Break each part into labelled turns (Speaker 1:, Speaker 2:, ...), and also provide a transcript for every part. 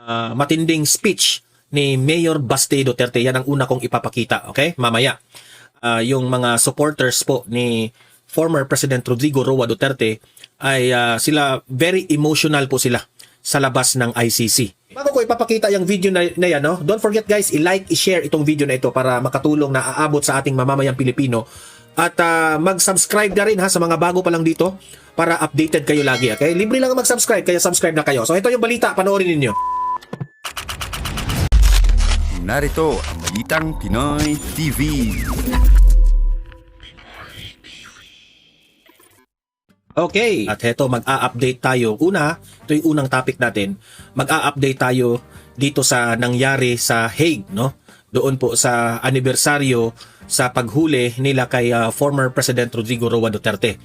Speaker 1: matinding speech ni Mayor Baste Duterte. Yan ang una kong ipapakita, okay? Mamaya. Yung mga supporters po ni former President Rodrigo Roa Duterte ay sila very emotional po sila sa labas ng ICC. Bago ko ipapakita yung video na yan, no? Don't forget guys, i-like, i-share itong video na ito para makatulong na aabot sa ating mamamayang Pilipino. At mag-subscribe na rin ha sa mga bago pa lang dito para updated kayo lagi. Okay? Libre lang mag-subscribe, kaya subscribe na kayo. So ito yung balita, panoorin ninyo.
Speaker 2: Narito ang Balitang Pinoy TV.
Speaker 1: Okay, at heto mag-a-update tayo. Ito yung unang topic natin. Mag-a-update tayo dito sa nangyari sa Hague, no? Doon po sa anibersaryo sa paghuli nila kay former President Rodrigo Roa Duterte.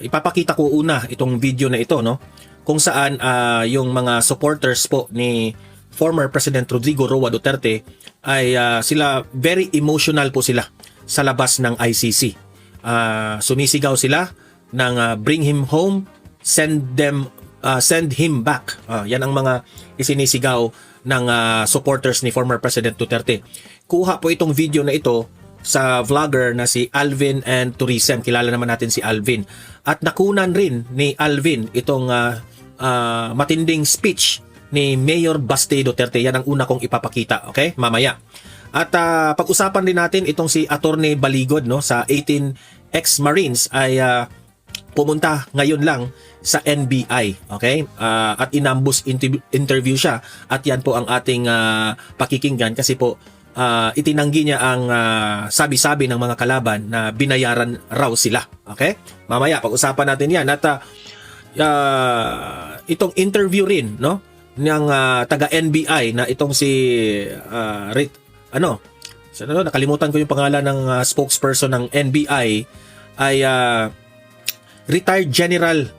Speaker 1: Ipapakita ko una itong video na ito, no? Kung saan yung mga supporters po ni former President Rodrigo Roa Duterte ay sila very emotional po sila sa labas ng ICC. Sumisigaw sila ng bring him home, send him back. Yan ang mga isinisigaw ng supporters ni former President Duterte. Kuha po itong video na ito sa vlogger na si Alvin and Tourism. Kilala naman natin si Alvin. At nakunan rin ni Alvin itong matinding speech ni Mayor Baste Duterte. Yan ang una kong ipapakita, okay? Mamaya. At pag-usapan din natin itong si Attorney Baligod, no, sa 18 ex-Marines ay pumunta ngayon lang sa NBI, okay? At inambus interview siya at yan po ang ating pakikinggan kasi po itinanggi niya ang sabi-sabi ng mga kalaban na binayaran raw sila, okay? Mamaya pag-usapan natin yan at itong interview rin, no, ng taga NBI na itong si nakalimutan ko yung pangalan ng spokesperson ng NBI ay retired general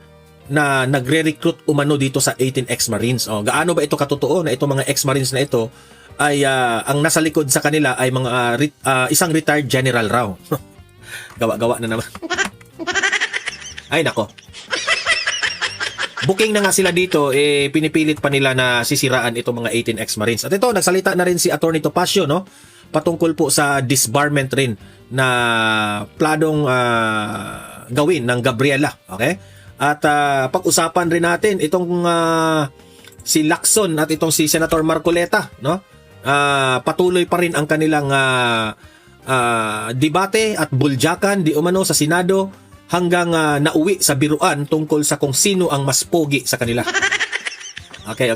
Speaker 1: na nagre-recruit umano dito sa 18 ex-Marines. Gaano ba ito katotoo na itong mga ex-Marines na ito ay ang nasa likod sa kanila ay mga isang retired general raw. Gawa-gawa na naman. Ay nako. Booking na nga sila dito, pinipilit pa nila na sisiraan itong mga 18 ex-Marines. At ito, nagsalita na rin si Attorney Topacio, no? Patungkol po sa disbarment rin na planong gawin ng Gabriela, okay? At pag-usapan rin natin itong si Lacson at itong si Senator Marcoleta, no? Patuloy pa rin ang kanilang debate at buljakan di umano sa Senado hanggang nauwi sa biruan tungkol sa kung sino ang mas pogi sa kanila. Okay.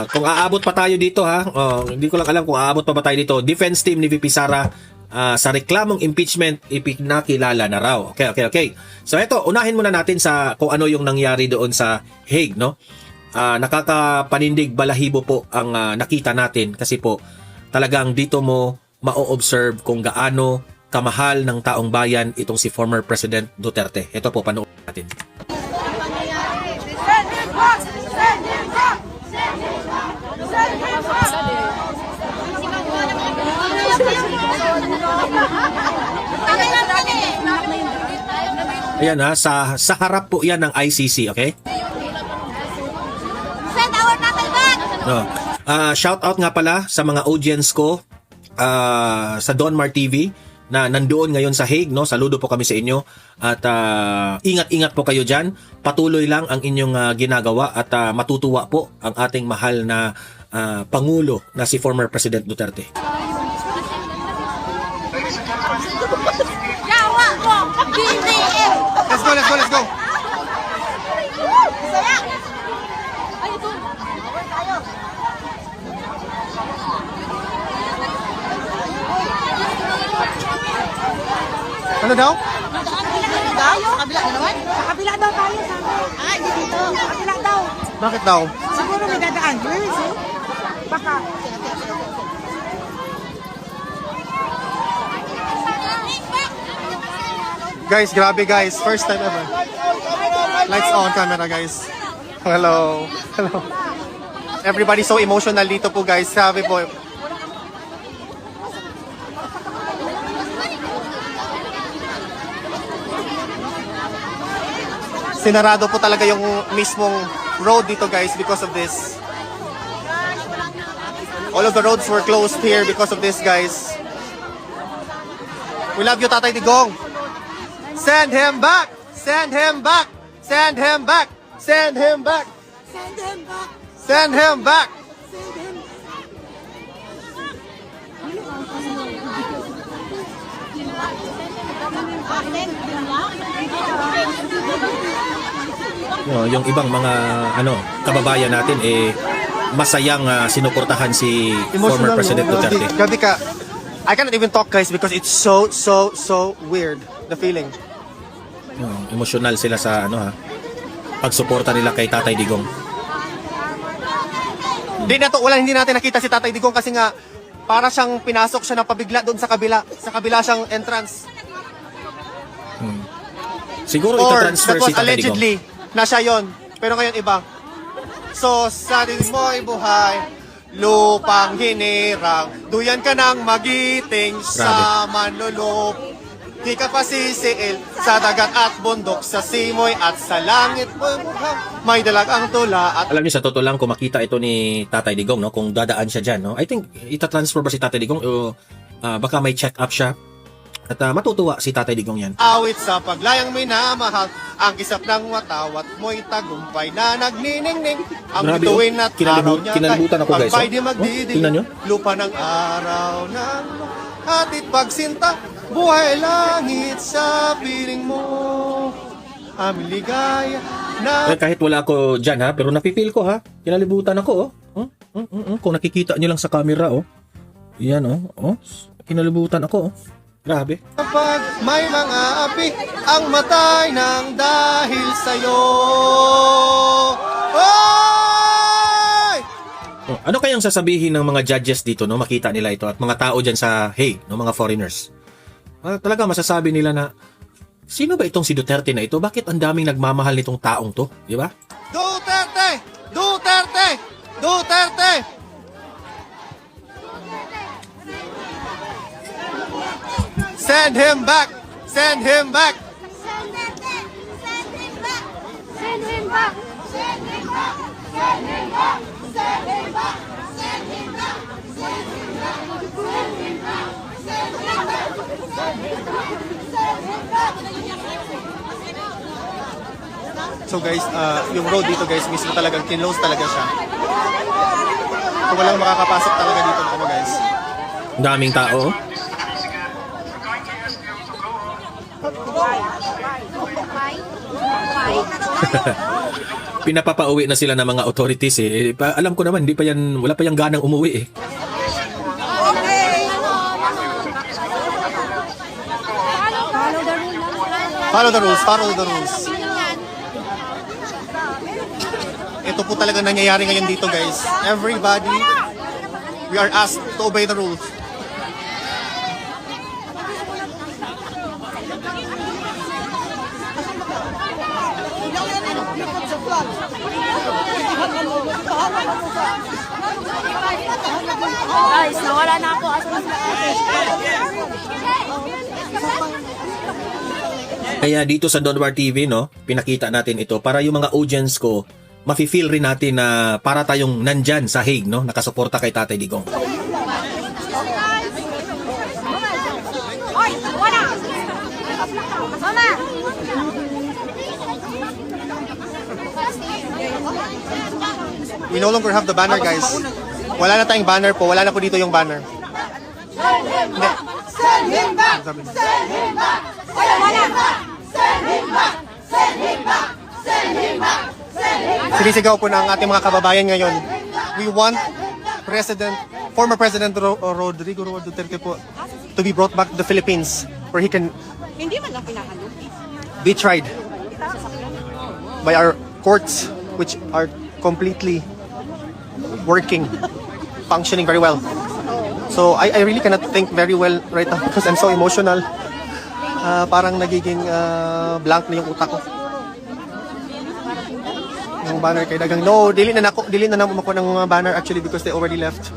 Speaker 1: Kung aabot pa tayo dito ha, hindi ko lang alam kung aabot pa ba tayo dito. Defense team ni VP Sara sa reklamong impeachment ipinakilala na raw. Okay. So ito, unahin muna natin sa kung ano yung nangyari doon sa Hague, no? Nakakapanindig balahibo po ang nakita natin kasi po talagang dito mo ma-observe kung gaano kamahal ng taong bayan itong si former President Duterte. Ito po, panoorin natin. Ayan ha, sa harap po yan ng ICC, okay? No. Shout out nga pala sa mga audience ko sa Donmar TV na nandoon ngayon sa Hague, no? Saludo po kami sa inyo at ingat-ingat po kayo dyan. Patuloy lang ang inyong ginagawa at matutuwa po ang ating mahal na Pangulo na si former President Duterte.
Speaker 2: Let's go. Ano daw?
Speaker 3: Kabila na naman? Sa kabila daw tayo, sabi. Hindi dito. Sa kabila daw.
Speaker 2: Bakit daw?
Speaker 3: Siguro may dadaan. Where is it? Baka.
Speaker 2: Guys, grabe guys. First time ever. Lights on camera guys. Hello. Everybody so emotional dito po guys. Sabi po. Sinarado po talaga yung mismong road dito guys because of this. All of the roads were closed here because of this guys. We love you, Tatay Digong. Send him back! Send him back! Send him back! Send him back!
Speaker 3: Send him back.
Speaker 2: Send him back!
Speaker 3: Send him.
Speaker 1: Yung ibang mga kababayan natin masayang sinuportahan si former President Duterte.
Speaker 2: Grabe ka. I cannot even talk guys because it's so weird, the feeling.
Speaker 1: Emosyonal sila sa pagsuporta nila kay Tatay Digong.
Speaker 2: Hindi natin nakita si Tatay Digong kasi nga para siyang pinasok siya ng pabigla doon sa kabila. Sa kabila siyang entrance.
Speaker 1: Siguro
Speaker 2: Or
Speaker 1: ito-transfer
Speaker 2: that was
Speaker 1: si Tatay Digong.
Speaker 2: allegedly na siya yon. Pero ngayon iba. So sa mo'y buhay, lupang hinirang, duyan ka ng magiting sa manlulop. Di ka pa sisiil sa dagat at bundok, sa simoy at sa langit mo'y mukhang may dalagang tula at
Speaker 1: Alam niyo, sa totoo lang, kung makita ito ni Tatay Digong, no, kung dadaan siya dyan, no, I think ita-transfer ba si Tatay Digong o baka may check-up siya at matutuwa si Tatay Digong yan.
Speaker 2: awit sa paglayang minamahal, ang kisap ng watawat mo'y tagumpay na nagniningning. Ang
Speaker 1: Grabe,
Speaker 2: bituin at araw niya
Speaker 1: kinalibutan ako, guys,
Speaker 2: pagpay
Speaker 1: oh.
Speaker 2: di magdidilim.
Speaker 1: Tingnan niyo.
Speaker 2: Lupa ng araw ng hatid pagsinta, buhay langit sa piling mo. Aming ligaya na
Speaker 1: Kahit wala ako dyan, ha, pero napipil ko, ha. Kinalibutan ako, oh. Kung nakikita niyo lang sa camera, oh. Yan, oh. Kinalibutan ako, oh. Grabe.
Speaker 2: kapag may mga api ang matay ng dahil sa'yo. Oy!
Speaker 1: Oh, ano kayang sasabihin ng mga judges dito, no? Makita nila ito at mga tao dyan sa Hague, no, mga foreigners. Talaga masasabi nila na sino ba itong si Duterte na ito? Bakit ang daming nagmamahal nitong taong to, di ba?
Speaker 2: Duterte! Duterte! Duterte! Send him back! Send him back!
Speaker 3: Send him back. Send him back. Send him back. Send him back. Send him back. Send him back. Send him back. Send him back. Send him back. Send him back. Send him back. Send him back.
Speaker 2: So guys, yung road dito guys, mismo talagang kinlose talaga siya. So walang makakapasok talaga dito na guys.
Speaker 1: Ang daming tao. Oh. Pinapapauwi na sila ng mga authorities alam ko naman, wala pa yung ganang umuwi eh.
Speaker 2: Follow the rules, follow the rules. Ito po talaga nangyayari ngayon dito guys. Everybody, we are asked to obey the rules.
Speaker 3: Guys, nawala na ako. Asa na sila?
Speaker 1: Kaya dito sa Donwar TV, no, pinakita natin ito para yung mga audience ko, mafe-feel rin natin na para tayong nandyan sa Hague, no, nakasuporta kay Tatay Digong.
Speaker 3: Hoy, wala. Mama.
Speaker 2: We no longer have the banner guys. Wala na tayong banner po, wala na po dito yung banner. Hindi.
Speaker 3: Send him back.
Speaker 2: Sabi na.
Speaker 3: Send him back. Wala. Send him back. Send him back. Send him back. Send him back.
Speaker 2: Sinisigaw po ng ating mga kababayan ngayon. We want former President Rodrigo Roa Duterte po to be brought back to the Philippines where he can
Speaker 3: Hindi man lang pinakalo.
Speaker 2: be tried by our courts which are completely working, functioning very well. So I really cannot think very well right now because I'm so emotional. Parang nagiging blank na yung utak ko. Yung banner kay Dagang. No, dili na ako ng mga banner actually because they already left.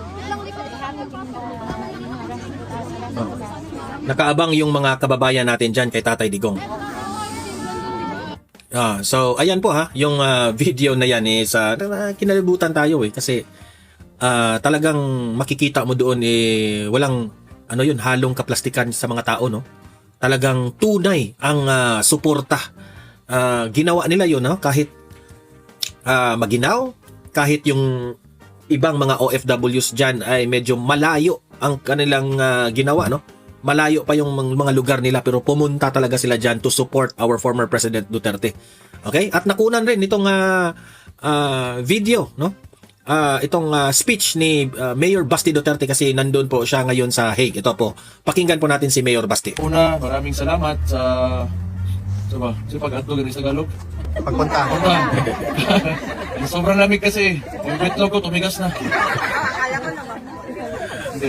Speaker 1: Nakaabang yung mga kababayan natin dyan kay Tatay Digong. So ayan po ha, yung video na yan is kinalibutan tayo kasi talagang makikita mo doon walang halong kaplastikan sa mga tao, no? Talagang tunay ang suporta. Ginawa nila yun, no? Kahit maginaw, kahit yung ibang mga OFWs dyan ay medyo malayo ang kanilang ginawa, no? Malayo pa yung mga lugar nila pero pumunta talaga sila dyan to support our former President Duterte. Okay? At nakunan rin itong video, no? Itong speech ni Mayor Basti Duterte kasi nandun po siya ngayon sa Hague. Ito po, pakinggan po natin si Mayor Basti.
Speaker 4: Una, maraming salamat sa pag-atlog sa Tagalog.
Speaker 2: Pagpunta.
Speaker 4: Sobrang lamig kasi. Yung betlog ko tumigas na. Hindi,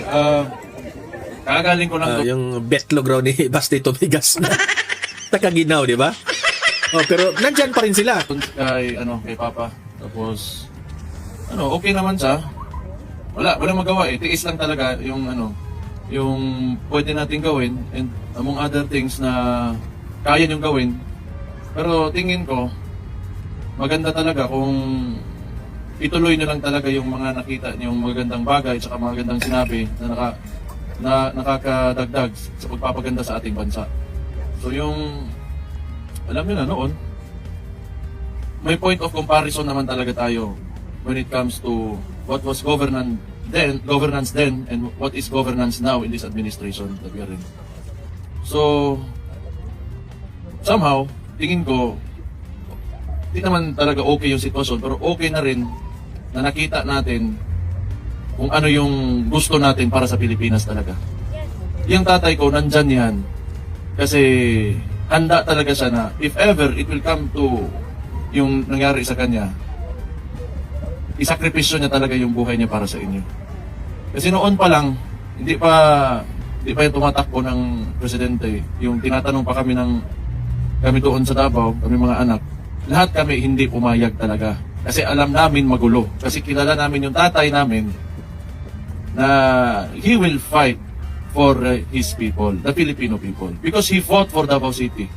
Speaker 4: kagaling ko lang to.
Speaker 1: Yung betlog raw ni Basti tumigas na. Takaginaw, di ba? Pero nandyan pa rin sila.
Speaker 4: Kay Papa. Tapos, okay naman siya. Walang magawa Tiis lang talaga yung pwede natin gawin and among other things na kaya niyong gawin. Pero tingin ko, maganda talaga kung ituloy na lang talaga yung mga nakita niyong magandang bagay at magandang sinabi na nakakadagdag sa pagpapaganda sa ating bansa. So alam niyo na noon, may point of comparison naman talaga tayo when it comes to what was governance then and what is governance now in this administration that we are in. So somehow, tingin ko, hindi naman talaga okay yung sitwasyon, pero okay na rin na nakita natin kung ano yung gusto natin para sa Pilipinas talaga. Yung tatay ko, nandyan yan. Kasi handa talaga siya na if ever it will come to yung nangyari sa kanya, isakripisyo niya talaga yung buhay niya para sa inyo. Kasi noon pa lang, hindi pa yung tumatakbo ng presidente, yung tinatanong pa kami doon sa Davao, kami mga anak, lahat kami hindi pumayag talaga. Kasi alam namin magulo. Kasi kilala namin yung tatay namin na he will fight for his people, the Filipino people. Because he fought for Davao City.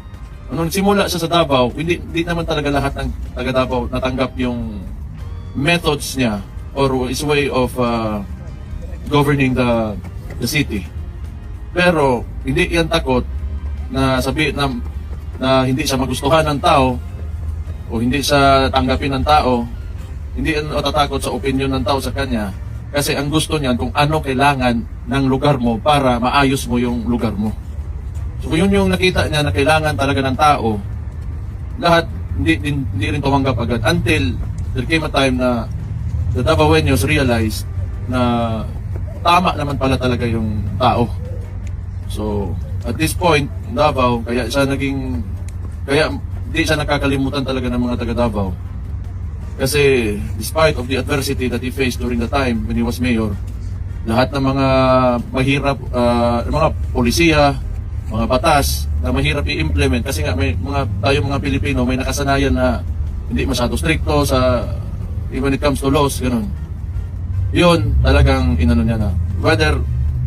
Speaker 4: Nung simula siya sa Davao, hindi naman talaga lahat ng taga Davao natanggap yung methods niya or his way of governing the city. Pero hindi yan takot na sabihin na hindi siya magustuhan ng tao o hindi siya tanggapin ng tao, hindi yan natatakot sa opinion ng tao sa kanya kasi ang gusto niyan kung ano kailangan ng lugar mo para maayos mo yung lugar mo. So kung yun yung nakita niya na kailangan talaga ng tao, lahat hindi rin tumanggap agad until there came a time na the Davaoenos realized na tama naman pala talaga yung tao. So at this point, Davao, kaya hindi siya nakakalimutan talaga ng mga taga Davao. Kasi despite of the adversity that he faced during the time when he was mayor, lahat ng mga mahirap, mga polisiya, mga batas na mahirap i-implement kasi nga tayo mga Pilipino may nakasanayan na hindi masyado stricto when it comes to laws, ganun. Yun talagang inano niya na. Whether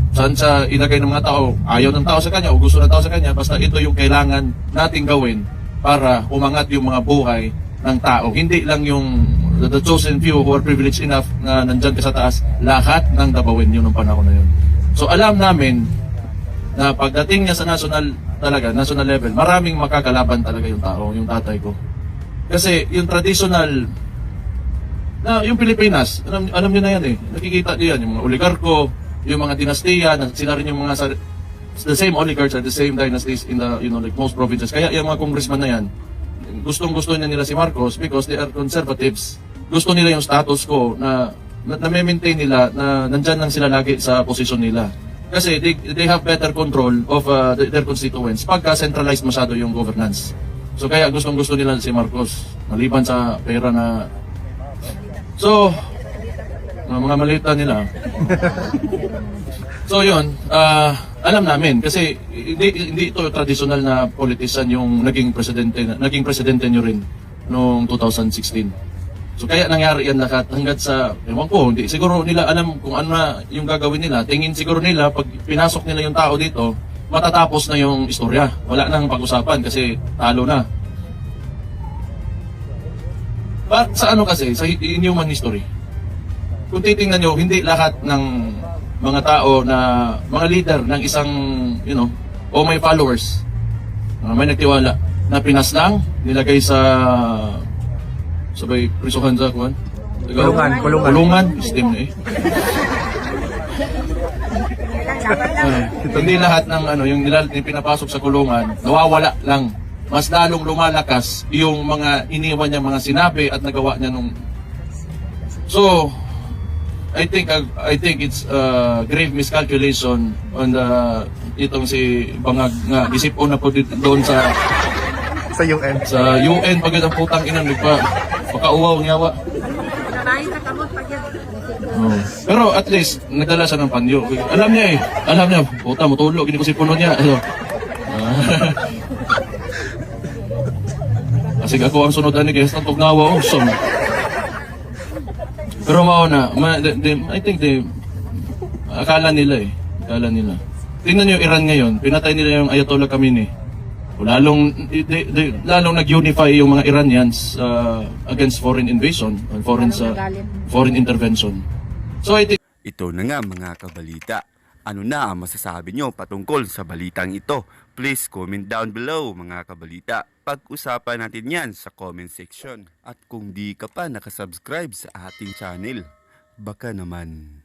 Speaker 4: saan siya ilagay ng mga tao, ayaw ng tao sa kanya o gusto ng tao sa kanya, basta ito yung kailangan nating gawin para umangat yung mga buhay ng tao. Hindi lang yung the chosen few who are privileged enough na nandyan ka sa taas, lahat ng Davaoenyo nung panahon na yun. So alam namin na pagdating niya sa national level, maraming makakalaban talaga yung tao, yung tatay ko. Kasi yung traditional na yung Pilipinas, alam niyo na yan nakikita niyo yan, yung mga oligarko, yung mga dinastiya, sila rin yung mga the same oligarchs are the same dynasties in the like most provinces. Kaya yung mga congressman na yan, gustong-gusto nila si Marcos because they are conservatives. Gusto nila yung status quo na maintain nila na nandyan lang sila lagi sa posisyon nila. Kasi they have better control of their constituents pagka centralized masyado yung governance. So kaya gustong-gusto nila si Marcos maliban sa pera na mga malita nila. So yun, alam namin kasi hindi ito traditional na politician yung naging presidente nyo rin noong 2016. So kaya nangyari yan lahat hanggat sa, ewan ko, hindi siguro nila alam kung ano na yung gagawin nila. Tingin siguro nila pag pinasok nila yung tao dito, matatapos na yung istorya. Wala nang pag-usapan kasi talo na. Sa ano kasi, sa in human history, kung titingnan nyo, hindi lahat ng mga tao na, mga leader ng isang, o may followers, may nagtiwala, na pinaslang, nilagay sa sabay prisuhan sa kuwan. Kulungan, system na eh. Hindi lahat ng yung pinapasok sa kulungan, nawawala lang. Mas lalong lumalakas yung mga iniwan niya mga sinabi at nagawa niya nung. So, I think it's grave miscalculation on itong si Bangag nga isipon na po doon sa
Speaker 2: UN.
Speaker 4: Sa UN pagod ang putang ina pakauwaw nyawa. Oh. Pero at least nagdala siya ng panyo. Alam niya puta mo tulog hindi ko si puno niya. Kasi ako ang sunod ani guys, tugnawa awesome. Pero mao na, I think akala nila. Tingnan niyo Iran ngayon, pinatay nila yung Ayatollah Khamenei. Lalong nag-unify yung mga Iranians against foreign invasion, foreign intervention. So I think
Speaker 5: Ito na nga mga kabalita. Ano na ang masasabi nyo patungkol sa balitang ito? Please comment down below mga kabalita. Pag-usapan natin yan sa comment section. At kung di ka pa nakasubscribe sa ating channel, baka naman